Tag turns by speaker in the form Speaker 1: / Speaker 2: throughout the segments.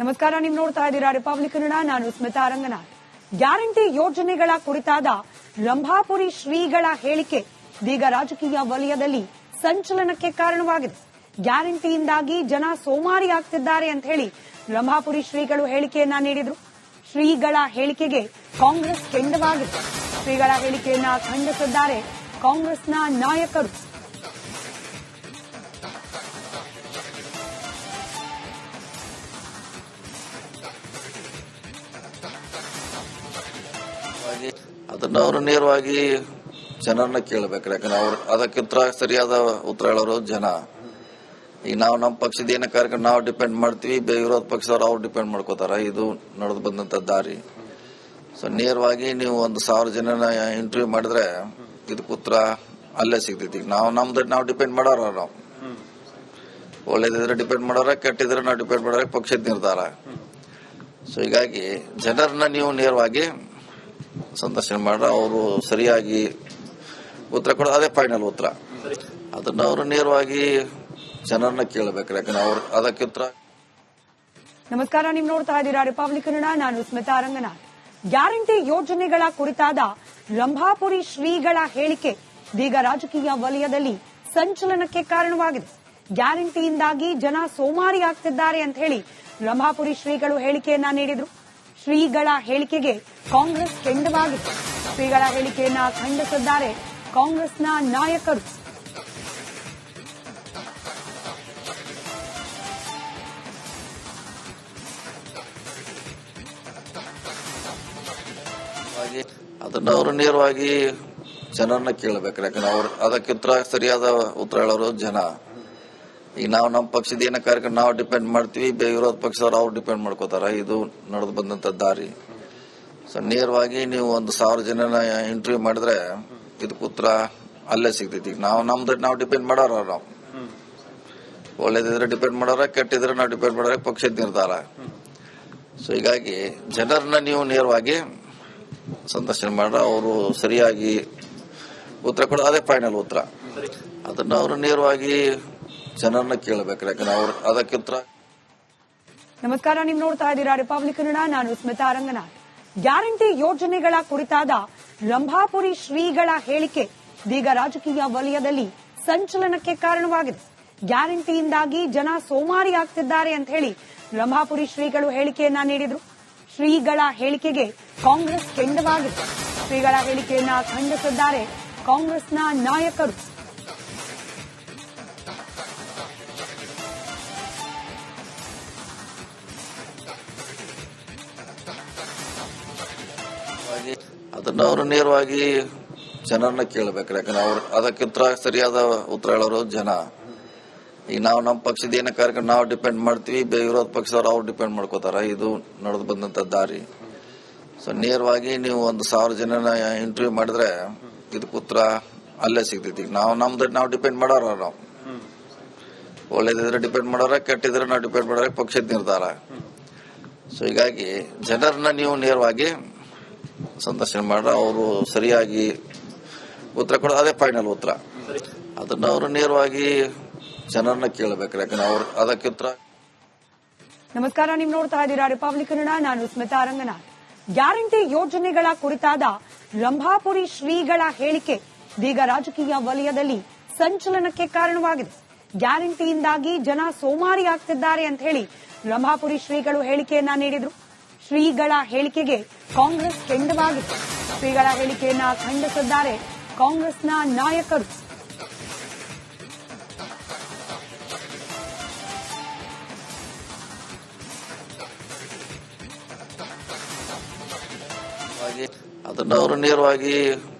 Speaker 1: ನಮಸ್ಕಾರ, ನೀವು ನೋಡ್ತಾ ಇದ್ದೀರಾ ರಿಪಬ್ಲಿಕ್ ಕನ್ನಡ. ನಾನು ಸ್ಮಿತಾ ರಂಗನಾಥ್. ಗ್ಯಾರಂಟಿ ಯೋಜನೆಗಳ ಕುರಿತಾದ ರಂಭಾಪುರಿ ಶ್ರೀಗಳ ಹೇಳಿಕೆ ಇದೀಗ ರಾಜಕೀಯ ವಲಯದಲ್ಲಿ ಸಂಚಲನಕ್ಕೆ ಕಾರಣವಾಗಿದೆ. ಗ್ಯಾರಂಟಿಯಿಂದಾಗಿ ಜನ ಸೋಮಾರಿ ಆಗ್ತಿದ್ದಾರೆ ಅಂತ ಹೇಳಿ ರಂಭಾಪುರಿ ಶ್ರೀಗಳು ಹೇಳಿಕೆಯನ್ನ ನೀಡಿದ್ರು. ಶ್ರೀಗಳ ಹೇಳಿಕೆಗೆ ಕಾಂಗ್ರೆಸ್ ಕೆಂಡವಾಗಿದೆ. ಶ್ರೀಗಳ ಹೇಳಿಕೆಯನ್ನ ಖಂಡಿಸಿದ್ದಾರೆ ಕಾಂಗ್ರೆಸ್ನ ನಾಯಕರು.
Speaker 2: ಅದನ್ನ ಅವರು ನೇರವಾಗಿ ಜನರನ್ನ ಕೇಳಬೇಕು. ಯಾಕಂದ್ರೆ ಅವ್ರು ಅದಕ್ಕೆ ಸರಿಯಾದ ಉತ್ತರ ಹೇಳೋರು ಜನ. ಈಗ ನಾವು ನಮ್ಮ ಪಕ್ಷದ ಏನ ಕಾರ್ಯಕ್ರಮ ನಾವು ಡಿಪೆಂಡ್ ಮಾಡ್ತೀವಿ, ವಿರೋಧ ಪಕ್ಷದವ್ರು ಅವ್ರು ಡಿಪೆಂಡ್ ಮಾಡ್ಕೋತಾರ. ಇದು ನಡೆದು ಬಂದಂತ ದಾರಿ. ಸೊ ನೇರವಾಗಿ ನೀವು 1,000 ಜನನ ಇಂಟರ್ವ್ಯೂ ಮಾಡಿದ್ರೆ ಇದಕ್ಕೆ ಉತ್ತರ ಅಲ್ಲೇ ಸಿಗ್ತೈತಿ. ನಾವು ಡಿಪೆಂಡ್ ಮಾಡೋರ, ನಾವು ಒಳ್ಳೇದಿದ್ರೆ ಡಿಪೆಂಡ್ ಮಾಡೋರ, ಕೆಟ್ಟಿದ್ರೆ ನಾವು ಡಿಪೆಂಡ್ ಮಾಡೋರ ಪಕ್ಷದ ನಿರ್ಧಾರ. ಸೊ ಹೀಗಾಗಿ ಜನರನ್ನ ನೀವು ನೇರವಾಗಿ ಸಂದರ್ಶನ ಮಾಡ್ರ, ಅವರು ಸರಿಯಾಗಿ ಉತ್ತರ ಕೊಡೋದು ಅದೇ ಫೈನಲ್ ಉತ್ತರ. ಅದನ್ನ ಅವರು ನೇರವಾಗಿ ಜನರನ್ನ ಕೇಳಬೇಕು. ಯಾಕಂದ್ರೆ ಅವ್ರು ಅದಕ್ಕೆ ಉತ್ತರ.
Speaker 1: ನಮಸ್ಕಾರ, ನೀವು ನೋಡ್ತಾ ಇದ್ದೀರಾ ರಿಪಬ್ಲಿಕ್ ಕನ್ನಡ. ನಾನು ಸ್ಮಿತಾ ರಂಗನಾಥ್. ಗ್ಯಾರಂಟಿ ಯೋಜನೆಗಳ ಕುರಿತಾದ ರಂಭಾಪುರಿ ಶ್ರೀಗಳ ಹೇಳಿಕೆ ಇದೀಗ ರಾಜಕೀಯ ವಲಯದಲ್ಲಿ ಸಂಚಲನಕ್ಕೆ ಕಾರಣವಾಗಿದೆ. ಗ್ಯಾರಂಟಿಯಿಂದಾಗಿ ಜನ ಸೋಮಾರಿ ಆಗ್ತಿದ್ದಾರೆ ಅಂತ ಹೇಳಿ ರಂಭಾಪುರಿ ಶ್ರೀಗಳು ಹೇಳಿಕೆಯನ್ನ ನೀಡಿದ್ರು. ಶ್ರೀಗಳ ಹೇಳಿಕೆಗೆ ಕಾಂಗ್ರೆಸ್ ಕೆಂಡವಾಗಿದೆ. ಶ್ರೀಗಳ ಹೇಳಿಕೆಯನ್ನ ಖಂಡಿಸಿದ್ದಾರೆ ಕಾಂಗ್ರೆಸ್ನ ನಾಯಕರು.
Speaker 2: ಅದನ್ನ ಅವರು ನೇರವಾಗಿ ಜನರನ್ನ ಕೇಳಬೇಕು. ಯಾಕಂದ್ರೆ ಅವ್ರು ಅದಕ್ಕೆ ಸರಿಯಾದ ಉತ್ತರ ಹೇಳೋರು ಜನ. ಈಗ ನಾವು ನಮ್ಮ ಪಕ್ಷದ ಏನ ಕಾರ್ಯಕ್ರಮ ನಾವು ಡಿಪೆಂಡ್ ಮಾಡ್ತೀವಿ, ವಿರೋಧ ಪಕ್ಷದವ್ರು ಅವ್ರು ಡಿಪೆಂಡ್ ಮಾಡ್ಕೋತಾರ. ಇದು ನಡೆದು ಬಂದಂತ ದಾರಿ. ಸೊ ನೇರವಾಗಿ ನೀವು 1,000 ಜನನ ಇಂಟರ್ವ್ಯೂ ಮಾಡಿದ್ರೆ ಇದಕ್ಕೆ ಉತ್ತರ ಅಲ್ಲೇ ಸಿಗ್ತೈತಿ. ನಾವು ಡಿಪೆಂಡ್ ಮಾಡೋರ, ನಾವು ಒಳ್ಳೇದಿದ್ರೆ ಡಿಪೆಂಡ್ ಮಾಡೋರ, ಕೆಟ್ಟಿದ್ರೆ ನಾವು ಡಿಪೆಂಡ್ ಮಾಡೋರ ಪಕ್ಷದ ನಿರ್ಧಾರ. ಸೊ ಹೀಗಾಗಿ ಜನರನ್ನ ನೀವು ನೇರವಾಗಿ ಸಂದರ್ಶನ ಮಾಡ್ರ, ಅವರು ಸರಿಯಾಗಿ ಉತ್ತರ ಕೊಡೋದು ಅದೇ ಫೈನಲ್ ಉತ್ತರ. ಅದನ್ನ ಅವರು ನೇರವಾಗಿ ಜನರನ್ನ ಕೇಳಬೇಕು. ಯಾಕಂದ್ರೆ ಅವ್ರು ಅದಕ್ಕೆ ಉತ್ತರ.
Speaker 1: ನಮಸ್ಕಾರ, ನೀವು ನೋಡ್ತಾ ಇದ್ದೀರಾ ರಿಪಬ್ಲಿಕ್ ಕನ್ನಡ. ನಾನು ಸ್ಮಿತಾ ರಂಗನಾಥ್. ಗ್ಯಾರಂಟಿ ಯೋಜನೆಗಳ ಕುರಿತಾದ ರಂಭಾಪುರಿ ಶ್ರೀಗಳ ಹೇಳಿಕೆ ಇದೀಗ ರಾಜಕೀಯ ವಲಯದಲ್ಲಿ ಸಂಚಲನಕ್ಕೆ ಕಾರಣವಾಗಿದೆ. ಗ್ಯಾರಂಟಿಯಿಂದಾಗಿ ಜನ ಸೋಮಾರಿ ಆಗ್ತಿದ್ದಾರೆ ಅಂತ ಹೇಳಿ ರಂಭಾಪುರಿ ಶ್ರೀಗಳು ಹೇಳಿಕೆಯನ್ನ ನೀಡಿದ್ರು. ಶ್ರೀಗಳ ಹೇಳಿಕೆಗೆ ಕಾಂಗ್ರೆಸ್ ಕೆಂಡವಾಗಿದೆ. ಶ್ರೀಗಳ ಹೇಳಿಕೆಯನ್ನ ಖಂಡಿಸಿದ್ದಾರೆ ಕಾಂಗ್ರೆಸ್ನ ನಾಯಕರು.
Speaker 2: ಅದನ್ನ ಅವರು ನೇರವಾಗಿ ಜನರನ್ನ ಕೇಳಬೇಕು. ಯಾಕಂದ್ರೆ ಅವ್ರು ಅದಕ್ಕೆ ಸರಿಯಾದ ಉತ್ತರ ಹೇಳೋರು ಜನ. ಈಗ ನಾವು ನಮ್ಮ ಪಕ್ಷದ ಏನ ಕಾರ್ಯಕ್ರಮ ನಾವು ಡಿಪೆಂಡ್ ಮಾಡ್ತೀವಿ, ವಿರೋಧ ಪಕ್ಷದವ್ರು ಅವ್ರು ಡಿಪೆಂಡ್ ಮಾಡ್ಕೋತಾರ. ಇದು ನಡೆದು ಬಂದಂತ ದಾರಿ. ಸೊ ನೇರವಾಗಿ ನೀವು 1,000 ಜನನ ಇಂಟರ್ವ್ಯೂ ಮಾಡಿದ್ರೆ ಇದಕ್ಕೆ ಉತ್ತರ ಅಲ್ಲೇ ಸಿಗ್ತೈತಿ. ನಾವು ಡಿಪೆಂಡ್ ಮಾಡೋರ, ನಾವು ಒಳ್ಳೇದಿದ್ರೆ ಡಿಪೆಂಡ್ ಮಾಡೋರ, ಕೆಟ್ಟಿದ್ರೆ ನಾವು ಡಿಪೆಂಡ್ ಮಾಡೋರ ಪಕ್ಷದ ನಿರ್ಧಾರ. ಸೊ ಹೀಗಾಗಿ ಜನರನ್ನ ನೀವು ನೇರವಾಗಿ ಸಂದರ್ಶನ ಮಾಡ್ರ, ಅವರು ಸರಿಯಾಗಿ ಉತ್ತರ ಕೊಡೋದು ಅದೇ ಫೈನಲ್ ಉತ್ತರ. ಅದನ್ನ ಅವರು ನೇರವಾಗಿ ಜನರನ್ನ ಕೇಳಬೇಕು. ಯಾಕಂದ್ರೆ ಅವ್ರು ಅದಕ್ಕೆ ಉತ್ತರ.
Speaker 1: ನಮಸ್ಕಾರ, ನೀವು ನೋಡ್ತಾ ಇದ್ದೀರಾ ರಿಪಬ್ಲಿಕ್ ಕನ್ನಡ. ನಾನು ಸ್ಮಿತಾ ರಂಗನಾಥ್. ಗ್ಯಾರಂಟಿ ಯೋಜನೆಗಳ ಕುರಿತಾದ ರಂಭಾಪುರಿ ಶ್ರೀಗಳ ಹೇಳಿಕೆ ಇದೀಗ ರಾಜಕೀಯ ವಲಯದಲ್ಲಿ ಸಂಚಲನಕ್ಕೆ ಕಾರಣವಾಗಿದೆ. ಗ್ಯಾರಂಟಿಯಿಂದಾಗಿ ಜನ ಸೋಮಾರಿ ಆಗ್ತಿದ್ದಾರೆ ಅಂತ ಹೇಳಿ ರಂಭಾಪುರಿ ಶ್ರೀಗಳು ಹೇಳಿಕೆಯನ್ನ ನೀಡಿದ್ರು. ಶ್ರೀಗಳ ಹೇಳಿಕೆಗೆ ಕಾಂಗ್ರೆಸ್ ಕೆಂಡವಾಗಿದೆ. ಶ್ರೀಗಳ ಹೇಳಿಕೆಯನ್ನ ಖಂಡಿಸಿದ್ದಾರೆ ಕಾಂಗ್ರೆಸ್ನ ನಾಯಕರು.
Speaker 2: ಅದನ್ನ ಅವರು ನೇರವಾಗಿ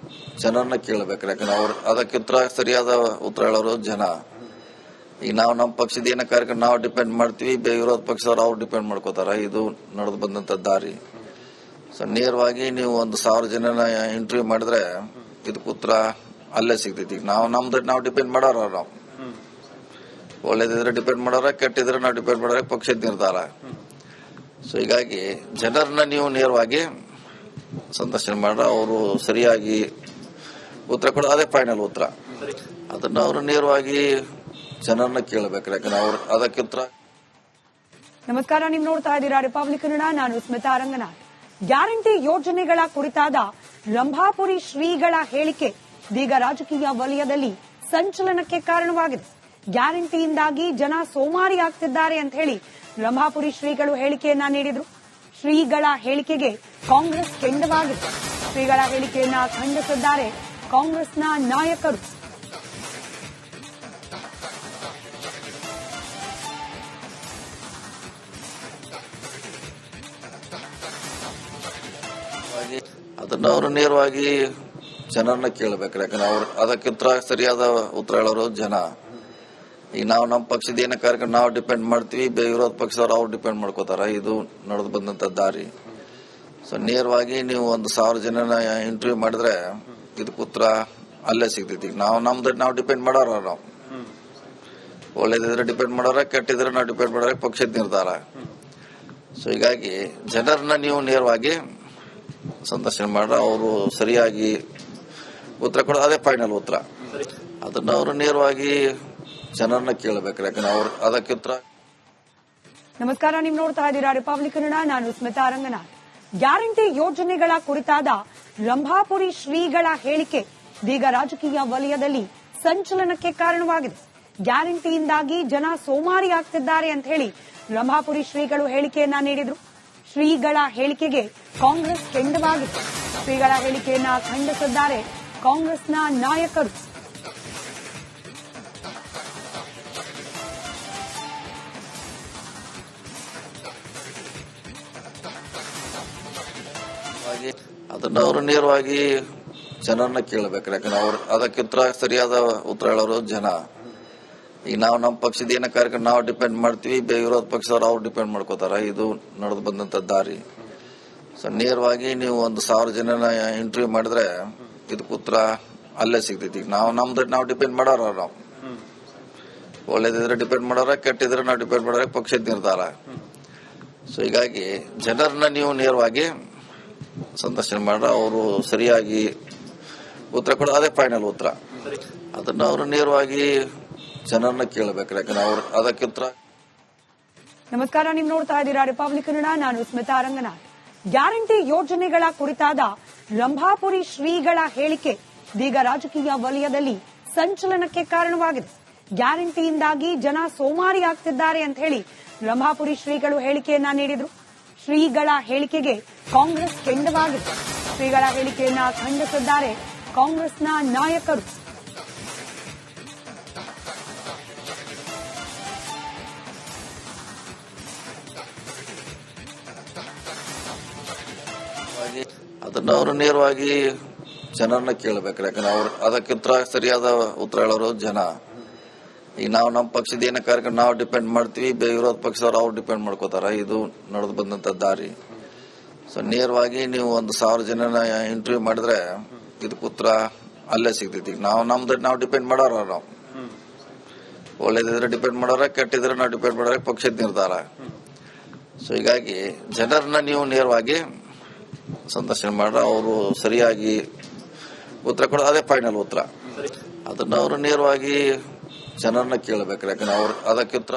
Speaker 2: ಜನರನ್ನ ಕೇಳಬೇಕು. ಯಾಕಂದ್ರೆ ಅವ್ರು ಅದಕ್ಕೆ ಸರಿಯಾದ ಉತ್ತರ ಹೇಳೋರು ಜನ. ಈಗ ನಾವು ನಮ್ಮ ಪಕ್ಷದ ಏನ ಕಾರ್ಯಕ್ರಮ ನಾವು ಡಿಪೆಂಡ್ ಮಾಡ್ತೀವಿ, ವಿರೋಧ ಪಕ್ಷದವ್ರು ಅವ್ರು ಡಿಪೆಂಡ್ ಮಾಡ್ಕೋತಾರ. ಇದು ನಡೆದು ಬಂದಂತ ದಾರಿ. ಸೊ ನೇರವಾಗಿ ನೀವು 1,000 ಜನನ ಇಂಟರ್ವ್ಯೂ ಮಾಡಿದ್ರೆ ಇದಕ್ಕೆ ಉತ್ತರ ಅಲ್ಲೇ ಸಿಗ್ತೈತಿ. ನಾವು ಡಿಪೆಂಡ್ ಮಾಡೋರ, ನಾವು ಒಳ್ಳೇದಿದ್ರೆ ಡಿಪೆಂಡ್ ಮಾಡೋರ, ಕೆಟ್ಟಿದ್ರೆ ನಾವು ಡಿಪೆಂಡ್ ಮಾಡೋರ ಪಕ್ಷದ ನಿರ್ಧಾರ. ಸೊ ಹೀಗಾಗಿ ಜನರನ್ನ ನೀವು ನೇರವಾಗಿ ಸಂದರ್ಶನ ಮಾಡ್ರ, ಅವರು ಸರಿಯಾಗಿ ಉತ್ತರ ಕೊಡೋದು ಅದೇ ಫೈನಲ್ ಉತ್ತರ. ಅದನ್ನ ಅವರು ನೇರವಾಗಿ ಜನರನ್ನ ಕೇಳಬೇಕು. ಯಾಕಂದ್ರೆ ಅವ್ರು ಅದಕ್ಕೆ ಉತ್ತರ.
Speaker 1: ನಮಸ್ಕಾರ, ನೀವು ನೋಡ್ತಾ ಇದ್ದೀರಾ ರಿಪಬ್ಲಿಕ್ ಕನ್ನಡ. ನಾನು ಸ್ಮಿತಾ ರಂಗನಾಥ್. ಗ್ಯಾರಂಟಿ ಯೋಜನೆಗಳ ಕುರಿತಾದ ರಂಭಾಪುರಿ ಶ್ರೀಗಳ ಹೇಳಿಕೆ ಇದೀಗ ರಾಜಕೀಯ ವಲಯದಲ್ಲಿ ಸಂಚಲನಕ್ಕೆ ಕಾರಣವಾಗಿದೆ. ಗ್ಯಾರಂಟಿಯಿಂದಾಗಿ ಜನ ಸೋಮಾರಿ ಆಗ್ತಿದ್ದಾರೆ ಅಂತ ಹೇಳಿ ರಂಭಾಪುರಿ ಶ್ರೀಗಳು ಹೇಳಿಕೆಯನ್ನ ನೀಡಿದ್ರು. ಶ್ರೀಗಳ ಹೇಳಿಕೆಗೆ ಕಾಂಗ್ರೆಸ್ ಕೆಂಡವಾಗಿದೆ. ಶ್ರೀಗಳ ಹೇಳಿಕೆಯನ್ನ ಖಂಡಿಸಿದ್ದಾರೆ ಕಾಂಗ್ರೆಸ್ನ ನಾಯಕರು.
Speaker 2: ಅದನ್ನ ಅವರು ನೇರವಾಗಿ ಜನರನ್ನ ಕೇಳಬೇಕು. ಯಾಕಂದ್ರೆ ಅವ್ರು ಅದಕ್ಕಿಂತ ಸರಿಯಾದ ಉತ್ತರ ಹೇಳೋರು ಜನ. ಈಗ ನಾವು ನಮ್ಮ ಪಕ್ಷದ ಏನ ಕಾರ್ಯಕ್ರಮ ನಾವು ಡಿಪೆಂಡ್ ಮಾಡ್ತೀವಿ, ವಿರೋಧ ಪಕ್ಷದವ್ರು ಅವ್ರು ಡಿಪೆಂಡ್ ಮಾಡ್ಕೋತಾರ. ಇದು ನಡೆದು ಬಂದಂತ ದಾರಿ. ಸೊ ನೇರವಾಗಿ ನೀವು 1,000 ಜನನ ಇಂಟರ್ವ್ಯೂ ಮಾಡಿದ್ರೆ ಇದಕ್ಕೆ ಉತ್ತರ ಅಲ್ಲೇ ಸಿಗ್ತೈತಿ. ನಾವು ಡಿಪೆಂಡ್ ಮಾಡೋರ, ನಾವು ಒಳ್ಳೇದಿದ್ರೆ ಡಿಪೆಂಡ್ ಮಾಡೋರ, ಕೆಟ್ಟಿದ್ರೆ ನಾವು ಡಿಪೆಂಡ್ ಮಾಡೋರ ಪಕ್ಷದ ನಿರ್ಧಾರ. ಸೊ ಹೀಗಾಗಿ ಜನರನ್ನ ನೀವು ನೇರವಾಗಿ ಸಂದರ್ಶನ ಮಾಡ್ರ, ಅವರು ಸರಿಯಾಗಿ ಉತ್ತರ ಕೊಡೋದು ಅದೇ ಫೈನಲ್ ಉತ್ತರ. ಅದನ್ನ ಅವರು ನೇರವಾಗಿ ಜನರನ್ನ ಕೇಳಬೇಕು. ಯಾಕಂದ್ರೆ ಅವ್ರು ಅದಕ್ಕೆ ಉತ್ತರ.
Speaker 1: ನಮಸ್ಕಾರ, ನೀವು ನೋಡ್ತಾ ಇದ್ದೀರಾ ರಿಪಬ್ಲಿಕ್ ಕನ್ನಡ. ನಾನು ಸ್ಮಿತಾ ರಂಗನಾಥ್. ಗ್ಯಾರಂಟಿ ಯೋಜನೆಗಳ ಕುರಿತಾದ ರಂಭಾಪುರಿ ಶ್ರೀಗಳ ಹೇಳಿಕೆ ಇದೀಗ ರಾಜಕೀಯ ವಲಯದಲ್ಲಿ ಸಂಚಲನಕ್ಕೆ ಕಾರಣವಾಗಿದೆ. ಗ್ಯಾರಂಟಿಯಿಂದಾಗಿ ಜನ ಸೋಮಾರಿ ಆಗ್ತಿದ್ದಾರೆ ಅಂತ ಹೇಳಿ ರಂಭಾಪುರಿ ಶ್ರೀಗಳು ಹೇಳಿಕೆಯನ್ನ ನೀಡಿದ್ರು. ಶ್ರೀಗಳ ಹೇಳಿಕೆಗೆ ಕಾಂಗ್ರೆಸ್ ಕೆಂಡವಾಗಿದೆ. ಶ್ರೀಗಳ ಹೇಳಿಕೆಯನ್ನ ಖಂಡಿಸಿದ್ದಾರೆ ಕಾಂಗ್ರೆಸ್ನ ನಾಯಕರು.
Speaker 2: ಅದನ್ನ ಅವರು ನೇರವಾಗಿ ಜನರನ್ನ ಕೇಳಬೇಕು. ಯಾಕಂದ್ರೆ ಅವ್ರು ಅದಕ್ಕಿಂತ ಸರಿಯಾದ ಉತ್ತರ ಹೇಳೋರು ಜನ. ಈಗ ನಾವು ನಮ್ಮ ಪಕ್ಷದ ಏನ ಕಾರ್ಯಕ್ರಮ ನಾವು ಡಿಪೆಂಡ್ ಮಾಡ್ತೀವಿ, ವಿರೋಧ ಪಕ್ಷದವ್ರು ಅವ್ರು ಡಿಪೆಂಡ್ ಮಾಡ್ಕೋತಾರ. ಇದು ನಡೆದು ಬಂದಂತ ದಾರಿ. ಸೊ ನೇರವಾಗಿ ನೀವು 1,000 ಜನನ ಇಂಟರ್ವ್ಯೂ ಮಾಡಿದ್ರೆ ಇದಕ್ಕೆ ಉತ್ತರ ಅಲ್ಲೇ ಸಿಗ್ತೈತಿ. ನಾವು ಡಿಪೆಂಡ್ ಮಾಡೋರ, ನಾವು ಒಳ್ಳೇದಿದ್ರೆ ಡಿಪೆಂಡ್ ಮಾಡೋರ, ಕೆಟ್ಟಿದ್ರೆ ನಾವು ಡಿಪೆಂಡ್ ಮಾಡೋರ ಪಕ್ಷದ ನಿರ್ಧಾರ. ಸೊ ಹೀಗಾಗಿ ಜನರನ್ನ ನೀವು ನೇರವಾಗಿ ಸಂದರ್ಶನ ಮಾಡ್ರ, ಅವರು ಸರಿಯಾಗಿ ಉತ್ತರ ಕೊಡೋದು ಅದೇ ಫೈನಲ್ ಉತ್ತರ. ಅದನ್ನ ಅವರು ನೇರವಾಗಿ ಜನರನ್ನ ಕೇಳಬೇಕು. ಯಾಕಂದ್ರೆ ಅವ್ರು ಅದಕ್ಕೆ ಉತ್ತರ.
Speaker 1: ನಮಸ್ಕಾರ, ನೀವು ನೋಡ್ತಾ ಇದ್ದೀರಾ ರಿಪಬ್ಲಿಕ್ ಕನ್ನಡ. ನಾನು ಸ್ಮಿತಾ ರಂಗನಾಥ್. ಗ್ಯಾರಂಟಿ ಯೋಜನೆಗಳ ಕುರಿತಾದ ರಂಭಾಪುರಿ ಶ್ರೀಗಳ ಹೇಳಿಕೆ ಇದೀಗ ರಾಜಕೀಯ ವಲಯದಲ್ಲಿ ಸಂಚಲನಕ್ಕೆ ಕಾರಣವಾಗಿದೆ. ಗ್ಯಾರಂಟಿಯಿಂದಾಗಿ ಜನ ಸೋಮಾರಿ ಆಗ್ತಿದ್ದಾರೆ ಅಂತ ಹೇಳಿ ರಂಭಾಪುರಿ ಶ್ರೀಗಳು ಹೇಳಿಕೆಯನ್ನ ನೀಡಿದ್ರು. ಶ್ರೀಗಳ ಹೇಳಿಕೆಗೆ ಕಾಂಗ್ರೆಸ್ ಕೆಂಡವಾಗಿದೆ. ಶ್ರೀಗಳ ಹೇಳಿಕೆಯನ್ನ ಖಂಡಿಸಿದ್ದಾರೆ ಕಾಂಗ್ರೆಸ್ನ ನಾಯಕರು.
Speaker 2: ಅದನ್ನ ಅವರು ನೇರವಾಗಿ ಜನರನ್ನ ಕೇಳಬೇಕು. ಯಾಕಂದ್ರೆ ಅವ್ರು ಅದಕ್ಕಿಂತ ಸರಿಯಾದ ಉತ್ತರ ಹೇಳೋರು ಜನ. ಈಗ ನಾವು ನಮ್ಮ ಪಕ್ಷದ ಏನ ಕಾರ್ಯಕ್ರಮ ನಾವು ಡಿಪೆಂಡ್ ಮಾಡ್ತೀವಿ, ವಿರೋಧ ಪಕ್ಷದವ್ರು ಅವ್ರು ಡಿಪೆಂಡ್ ಮಾಡ್ಕೋತಾರ. ಇದು ನಡೆದು ಬಂದಂತ ದಾರಿ. ಸೊ ನೇರವಾಗಿ ನೀವು 1,000 ಜನನ ಇಂಟರ್ವ್ಯೂ ಮಾಡಿದ್ರೆ ಇದಕ್ಕೆ ಉತ್ತರ ಅಲ್ಲೇ ಸಿಗ್ತೈತಿ. ನಾವು ಡಿಪೆಂಡ್ ಮಾಡೋರ, ನಾವು ಒಳ್ಳೇದಿದ್ರೆ ಡಿಪೆಂಡ್ ಮಾಡೋರ, ಕೆಟ್ಟಿದ್ರೆ ನಾವು ಡಿಪೆಂಡ್ ಮಾಡೋರ ಪಕ್ಷದ ನಿರ್ಧಾರ. ಸೊ ಹೀಗಾಗಿ ಜನರನ್ನ ನೀವು ನೇರವಾಗಿ ಸಂದರ್ಶನ ಮಾಡ್ರ, ಅವರು ಸರಿಯಾಗಿ ಉತ್ತರ ಕೊಡೋದು ಅದೇ ಫೈನಲ್ ಉತ್ತರ. ಅದನ್ನ ಅವರು ನೇರವಾಗಿ ಜನರನ್ನ ಕೇಳಬೇಕು. ಯಾಕಂದ್ರೆ ಅವ್ರು ಅದಕ್ಕೆ ಉತ್ತರ.